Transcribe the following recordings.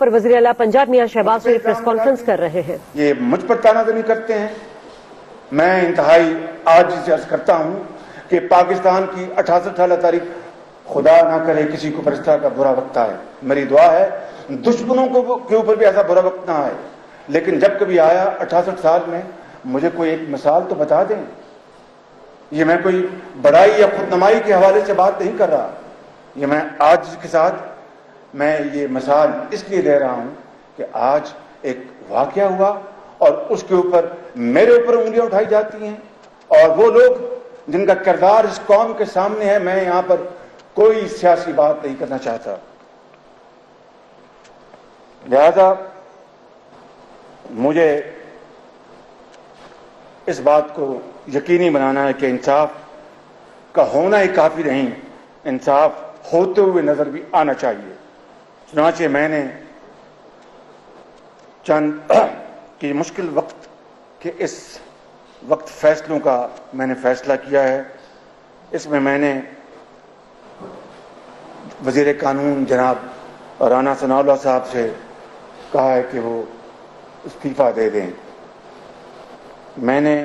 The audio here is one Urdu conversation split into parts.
پر وزیر اعلیٰ پنجاب میاں شہباز شریف پریس کانفرنس کر رہے ہیں۔ یہ مجھ پر تانازنی کرتے ہیں۔ میں انتہائی عاجزی سے عرض کرتا ہوں کہ پاکستان کی 68 سالہ تاریخ خدا نہ کرے کسی کو اس طرح کا برا وقت آئے۔ میری دعا ہے دشمنوں کے اوپر بھی ایسا برا وقت نہ آئے، لیکن جب کبھی آیا 68 سال میں مجھے کوئی ایک مثال تو بتا دیں۔ یہ میں کوئی بڑائی یا خود نمائی کے حوالے سے بات نہیں کر رہا، یہ میں عاجزی کے ساتھ میں یہ مثال اس لیے دے رہا ہوں کہ آج ایک واقعہ ہوا اور اس کے اوپر میرے اوپر انگلیاں اٹھائی جاتی ہیں، اور وہ لوگ جن کا کردار اس قوم کے سامنے ہے، میں یہاں پر کوئی سیاسی بات نہیں کرنا چاہتا۔ لہذا مجھے اس بات کو یقینی بنانا ہے کہ انصاف کا ہونا ہی کافی نہیں، انصاف ہوتے ہوئے نظر بھی آنا چاہیے۔ چنانچہ میں نے چند کی مشکل وقت کے اس وقت فیصلوں کا میں نے فیصلہ کیا ہے۔ اس میں میں نے وزیر قانون جناب رانا ثناء اللہ صاحب سے کہا ہے کہ وہ استعفیٰ دے دیں۔ میں نے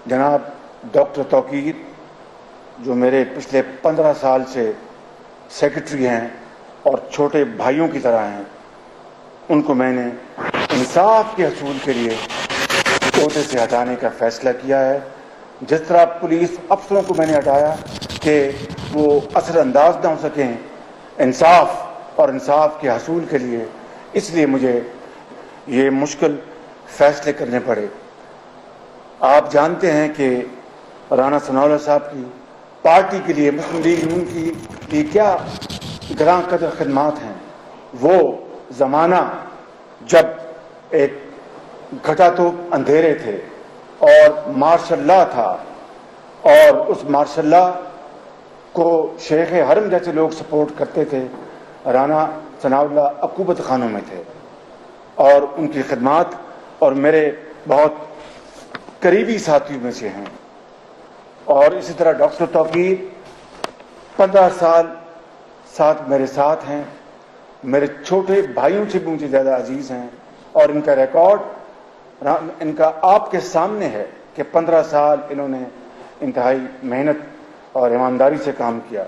جناب ڈاکٹر توقیر جو میرے پچھلے 15 سال سے سیکرٹری ہیں اور چھوٹے بھائیوں کی طرح ہیں، ان کو میں نے انصاف کے حصول کے لیے عہدے سے ہٹانے کا فیصلہ کیا ہے۔ جس طرح پولیس افسروں کو میں نے ہٹایا کہ وہ اثر انداز نہ ہو سکیں انصاف اور انصاف کے حصول کے لیے، اس لیے مجھے یہ مشکل فیصلے کرنے پڑے۔ آپ جانتے ہیں کہ رانا ثناء اللہ صاحب کی پارٹی کے لیے، مسلم لیگ نون کی لیے کیا گراں قدر خدمات ہیں۔ وہ زمانہ جب ایک گھٹا تو اندھیرے تھے اور مارشل لا تھا، اور اس مارشل لا کو شیخ حرم جیسے لوگ سپورٹ کرتے تھے، رانا ثناء اللہ عقوبت خانوں میں تھے، اور ان کی خدمات اور میرے بہت قریبی ساتھیوں میں سے ہیں۔ اور اسی طرح ڈاکٹر توقیر 15 سال ساتھ میرے ساتھ ہیں، میرے چھوٹے بھائیوں سے بھی مجھے زیادہ عزیز ہیں، اور ان کا ریکارڈ ان کا آپ کے سامنے ہے کہ 15 سال انہوں نے انتہائی محنت اور ایمانداری سے کام کیا۔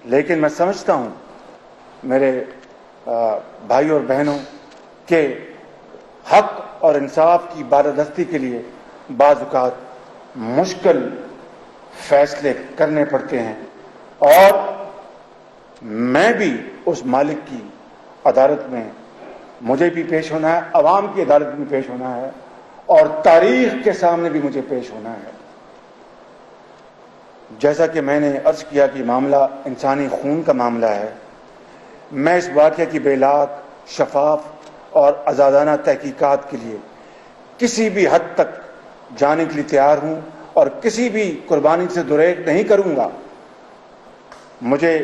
لیکن میں سمجھتا ہوں میرے بھائی اور بہنوں کہ حق اور انصاف کی بالادستی کے لیے بعض اوقات مشکل فیصلے کرنے پڑتے ہیں، اور میں بھی اس مالک کی عدالت میں مجھے بھی پیش ہونا ہے، عوام کی عدالت میں پیش ہونا ہے، اور تاریخ کے سامنے بھی مجھے پیش ہونا ہے۔ جیسا کہ میں نے عرض کیا کہ معاملہ انسانی خون کا معاملہ ہے، میں اس واقعہ کی بے لاگ، شفاف اور آزادانہ تحقیقات کے لیے کسی بھی حد تک جانے کے لیے تیار ہوں، اور کسی بھی قربانی سے دریغ نہیں کروں گا۔ مجھے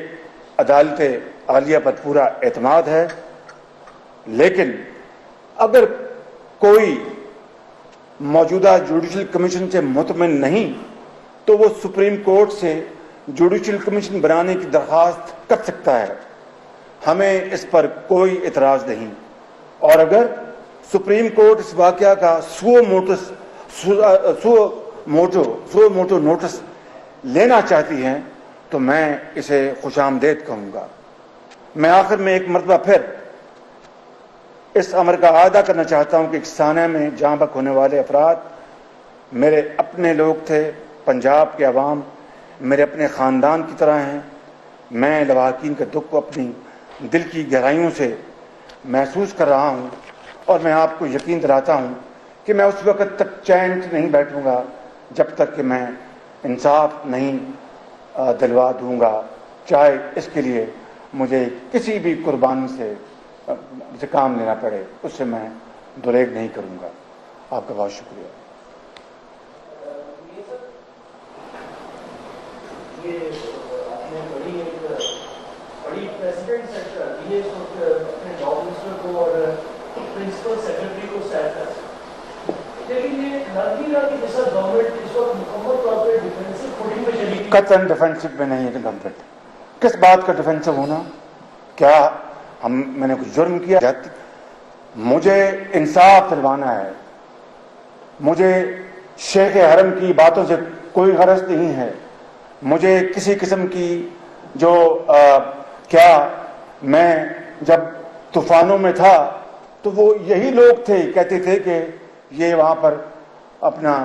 عدالت عالیہ پر پورا اعتماد ہے، لیکن اگر کوئی موجودہ جوڈیشل کمیشن سے مطمئن نہیں تو وہ سپریم کورٹ سے جوڈیشل کمیشن بنانے کی درخواست کر سکتا ہے، ہمیں اس پر کوئی اعتراض نہیں۔ اور اگر سپریم کورٹ اس واقعہ کا سو موٹو نوٹس لینا چاہتی ہیں تو میں اسے خوش آمدید کہوں گا۔ میں آخر میں ایک مرتبہ پھر اس امر کا اعادہ کرنا چاہتا ہوں کہ سانحہ میں جاں بحق ہونے والے افراد میرے اپنے لوگ تھے، پنجاب کے عوام میرے اپنے خاندان کی طرح ہیں۔ میں لواحقین کے دکھ کو اپنی دل کی گہرائیوں سے محسوس کر رہا ہوں، اور میں آپ کو یقین دلاتا ہوں کہ میں اس وقت تک چین سے نہیں بیٹھوں گا جب تک کہ میں انصاف نہیں دلوا دوں گا، چاہے اس کے لیے مجھے کسی بھی قربانی سے کام لینا پڑے، اس سے میں دریغ نہیں کروں گا۔ آپ کا بہت شکریہ۔ قطعاً ڈیفینسو میں نہیں ہے گورنمنٹ۔ کس بات کا ڈیفینسو ہونا؟ کیا میں نے کچھ جرم کیا، مجھے انصاف دلوانا ہے، مجھے شیخ حرم کی باتوں سے کوئی غرض نہیں ہے، مجھے کسی قسم کی جو کیا میں جب طوفانوں میں تھا تو وہ یہی لوگ تھے کہتے تھے کہ یہ وہاں پر اپنا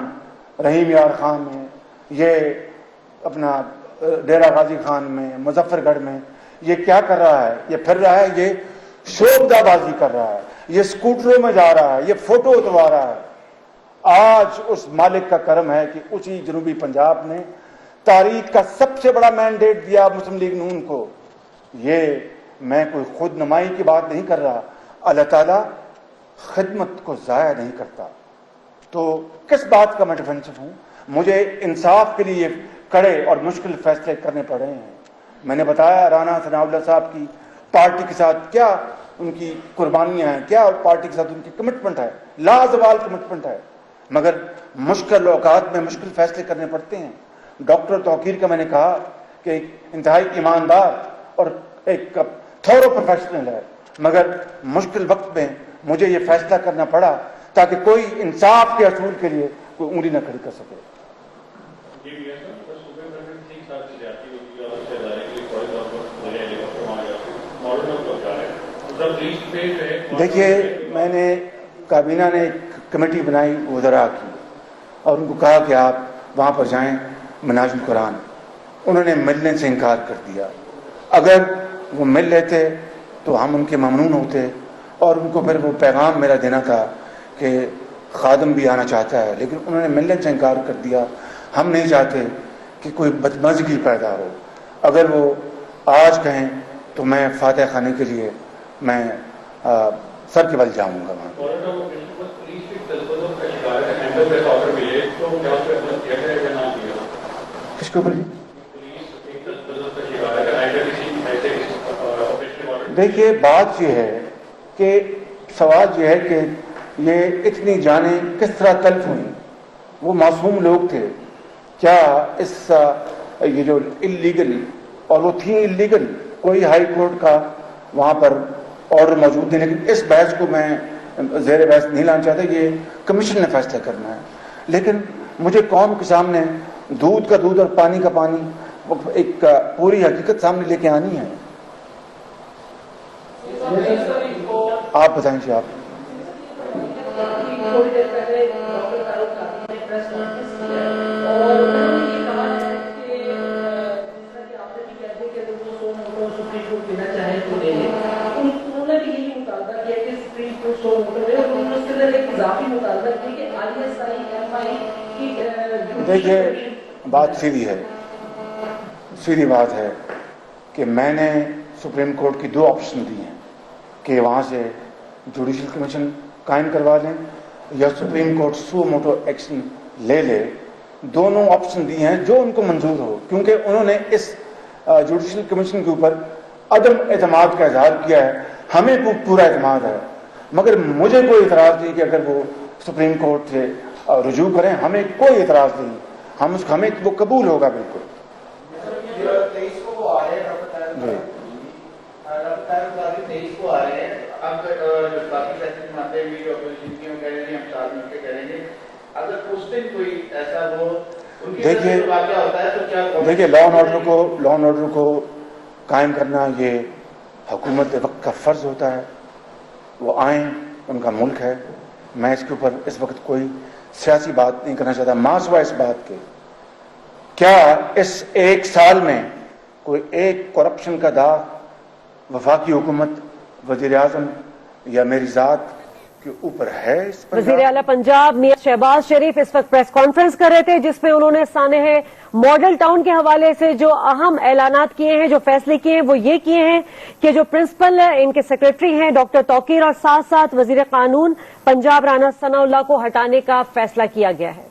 رحیم یار خان میں، یہ اپنا ڈیرہ غازی خان میں، مظفر گڑھ میں یہ کیا کر رہا ہے، یہ پھر رہا ہے، یہ شوبدہ بازی کر رہا ہے، یہ سکوٹروں میں جا رہا ہے، یہ فوٹو اتروا رہا ہے۔ آج اس مالک کا کرم ہے کہ اسی جنوبی پنجاب نے تاریخ کا سب سے بڑا مینڈیٹ دیا مسلم لیگ نون کو۔ یہ میں کوئی خود نمائی کی بات نہیں کر رہا، اللہ تعالیٰ خدمت کو ضائع نہیں کرتا۔ تو کس بات کا میں ڈیفینسو ہوں؟ مجھے انصاف کے لیے کڑے اور مشکل فیصلے کرنے پڑ رہے ہیں۔ میں نے بتایا رانا ثناء اللہ صاحب کی پارٹی کے ساتھ کیا ان کی قربانیاں ہیں، کیا پارٹی کے ساتھ ان کی کمٹمنٹ ہے، لازوال کمٹمنٹ ہے، مگر مشکل اوقات میں مشکل فیصلے کرنے پڑتے ہیں۔ ڈاکٹر توقیر کا میں نے کہا کہ ایک انتہائی ایماندار اور ایک تھورو پروفیشنل ہے، مگر مشکل وقت میں مجھے یہ فیصلہ کرنا پڑا تاکہ کوئی انصاف کے اصول کے لیے کوئی انگلی نہ کھڑی کر سکے۔ دیکھیے، میں نے کابینہ نے ایک کمیٹی بنائی وزراء کی اور ان کو کہا کہ آپ وہاں پر جائیں مناظر القرآن، انہوں نے ملنے سے انکار کر دیا۔ اگر وہ مل لیتے تو ہم ان کے ممنون ہوتے، اور ان کو پھر وہ پیغام میرا دینا تھا کہ خادم بھی آنا چاہتا ہے، لیکن انہوں نے ملنے سے انکار کر دیا۔ ہم نہیں چاہتے کہ کوئی بدمزگی پیدا ہو۔ اگر وہ آج کہیں تو میں فاتح خانے کے لیے میں سر کے بل جاؤں گا وہاں۔ کس کے اوپر؟ دیکھیے، بات یہ ہے کہ سوال یہ ہے کہ یہ اتنی جانیں کس طرح تلف ہوئیں؟ وہ معصوم لوگ تھے کیا؟ اس یہ جو اللیگل، اور وہ تھی اللیگل، کوئی ہائی کورٹ کا وہاں پر آرڈر موجود نہیں، لیکن اس بحث کو میں زیر بحث نہیں لانا چاہتا، یہ کمیشن نے فیصلہ کرنا ہے۔ لیکن مجھے قوم کے سامنے دودھ کا دودھ اور پانی کا پانی ایک پوری حقیقت سامنے لے کے آنی ہے۔ آپ بتائیں جی۔ آپ دیکھیے، بات سیدھی ہے، سیدھی بات ہے کہ میں نے سپریم کورٹ کی دو آپشن دی ہیں کہ وہاں سے جوڈیشل کمیشن قائم کروا لیں یا سپریم کورٹ سو موٹو ایکشن لے لے۔ دونوں آپشن دی ہیں جو ان کو منظور ہو، کیونکہ انہوں نے اس جوڈیشل کمیشن کے اوپر عدم اعتماد کا اظہار کیا ہے۔ ہمیں پورا اعتماد ہے، مگر مجھے کوئی اعتراض نہیں کہ اگر وہ سپریم کورٹ سے رجوع کریں، ہمیں کوئی اعتراض نہیں، ہمیں وہ قبول ہوگا بالکل۔ دیکھیے، لا اینڈ آرڈر کو قائم کرنا یہ حکومت وقت کا فرض ہوتا ہے۔ وہ آئیں، ان کا ملک ہے۔ میں اس کے اوپر اس وقت کوئی سیاسی بات نہیں کرنا چاہتا، ماں سوا اس بات کے کیا اس ایک سال میں کوئی ایک کرپشن کا داغ وفاقی حکومت، وزیر اعظم یا میری ذات کے اوپر ہے؟ وزیر اعلیٰ پنجاب میاں شہباز شریف اس وقت پریس کانفرنس کر رہے تھے، جس میں انہوں نے سانحہ ماڈل ٹاؤن کے حوالے سے جو اہم اعلانات کیے ہیں، جو فیصلے کیے ہیں، وہ یہ کیے ہیں کہ جو پرنسپل ان کے سیکرٹری ہیں ڈاکٹر توقیر، اور ساتھ ساتھ وزیر قانون پنجاب رانا ثناء اللہ کو ہٹانے کا فیصلہ کیا گیا ہے۔